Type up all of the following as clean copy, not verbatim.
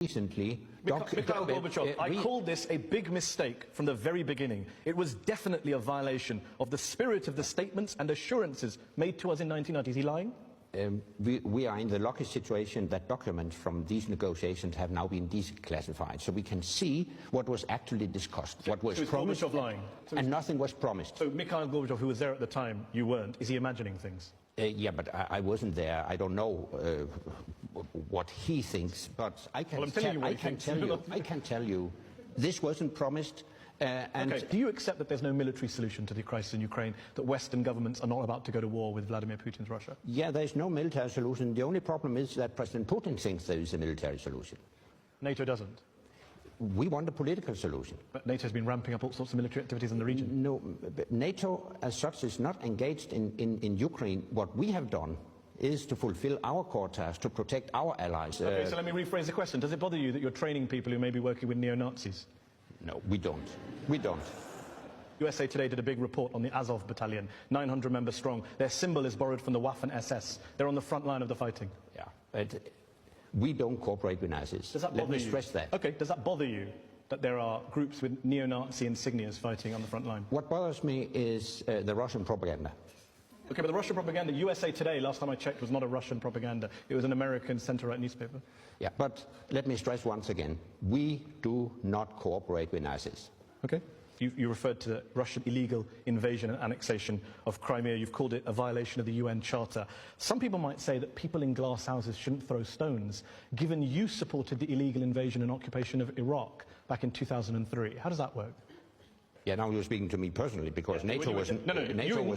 recently... Mikhail Gorbachev, I called this a big mistake from the very beginning. It was definitely a violation of the spirit of the statements and assurances made to us in 1990. Is he lying? We are in the lucky situation that documents from these negotiations have now been declassified, so we can see what was actually discussed, what was promised, Gorbachev lying? And nothing was promised. So Mikhail Gorbachev, who was there at the time, you weren't, is he imagining things? Yeah, but I wasn't there. I don't know what he thinks, but I can tell you this wasn't promised. Okay. Do you accept that there's no military solution to the crisis in Ukraine, that Western governments are not about to go to war with Vladimir Putin's Russia? Yeah, there's no military solution. The only problem is that President Putin thinks there is a military solution. NATO doesn't? We want a political solution. But NATO's been ramping up all sorts of military activities in the region. No, NATO as such is not engaged in Ukraine. What we have done is to fulfill our core task, to protect our allies. Okay, so let me rephrase the question. Does it bother you that you're training people who may be working with neo-Nazis? No, we don't. We don't. USA Today did a big report on the Azov battalion, 900 members strong. Their symbol is borrowed from the Waffen-SS. They're on the front line of the fighting. Yeah, but we don't cooperate with Nazis. Does that bother you? Let me stress that. Okay, does that bother you that there are groups with neo-Nazi insignias fighting on the front line? What bothers me is the Russian propaganda. Okay, but the Russian propaganda, USA Today, last time I checked, was not a Russian propaganda. It was an American center-right newspaper. Yeah, but let me stress once again, we do not cooperate with Nazis. Okay. You referred to the Russian illegal invasion and annexation of Crimea. You've called it a violation of the UN Charter. Some people might say that people in glass houses shouldn't throw stones, given you supported the illegal invasion and occupation of Iraq back in 2003. How does that work? Yeah, now you're speaking to me personally, because NATO was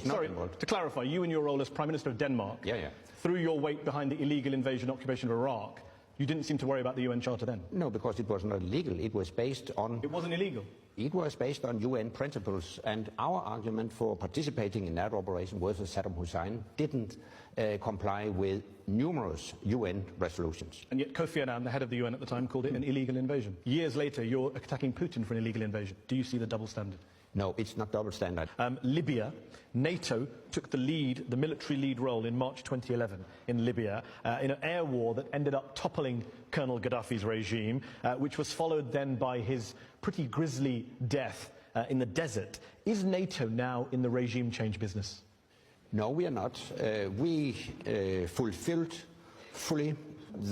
not involved. To clarify, you in your role as Prime Minister of Denmark threw your weight behind the illegal invasion and occupation of Iraq. You didn't seem to worry about the UN Charter then? No, because it was not illegal. It was based on... It wasn't illegal? It was based on UN principles, and our argument for participating in that operation was that Saddam Hussein didn't comply with numerous UN resolutions. And yet Kofi Annan, the head of the UN at the time, called it an illegal invasion. Years later, you're attacking Putin for an illegal invasion. Do you see the double standard? No, it's not double standard. Libya, NATO took the lead, the military lead role in March 2011 in Libya, in an air war that ended up toppling Colonel Gaddafi's regime, which was followed then by his pretty grisly death in the desert. Is NATO now in the regime change business? No, we are not. We fulfilled fully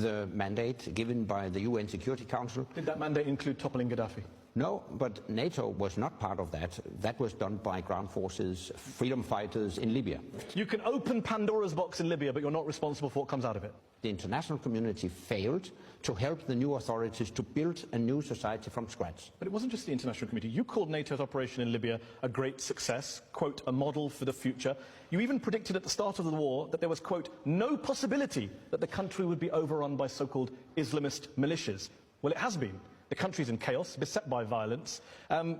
the mandate given by the UN Security Council. Did that mandate include toppling Gaddafi? No, but NATO was not part of that. That was done by ground forces, freedom fighters in Libya. You can open Pandora's box in Libya, but you're not responsible for what comes out of it. The international community failed to help the new authorities to build a new society from scratch. But it wasn't just the international community. You called NATO's operation in Libya a great success, quote, a model for the future. You even predicted at the start of the war that there was, quote, no possibility that the country would be overrun by so-called Islamist militias. Well, it has been. The country's in chaos, beset by violence.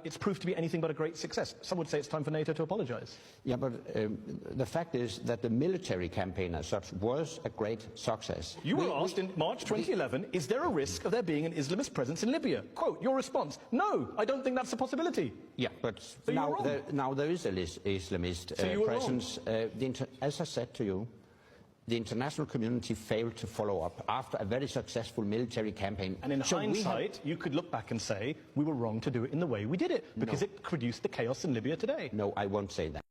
It's proved to be anything but a great success. Some would say it's time for NATO to apologise. Yeah, but the fact is that the military campaign as such was a great success. You were asked in March 2011, is there a risk of there being an Islamist presence in Libya? Quote, your response, no, I don't think that's a possibility. Yeah, but so now there is an Islamist presence. As I said to you, the international community failed to follow up after a very successful military campaign. And in hindsight, you could look back and say, we were wrong to do it in the way we did it, because it produced the chaos in Libya today. No, I won't say that.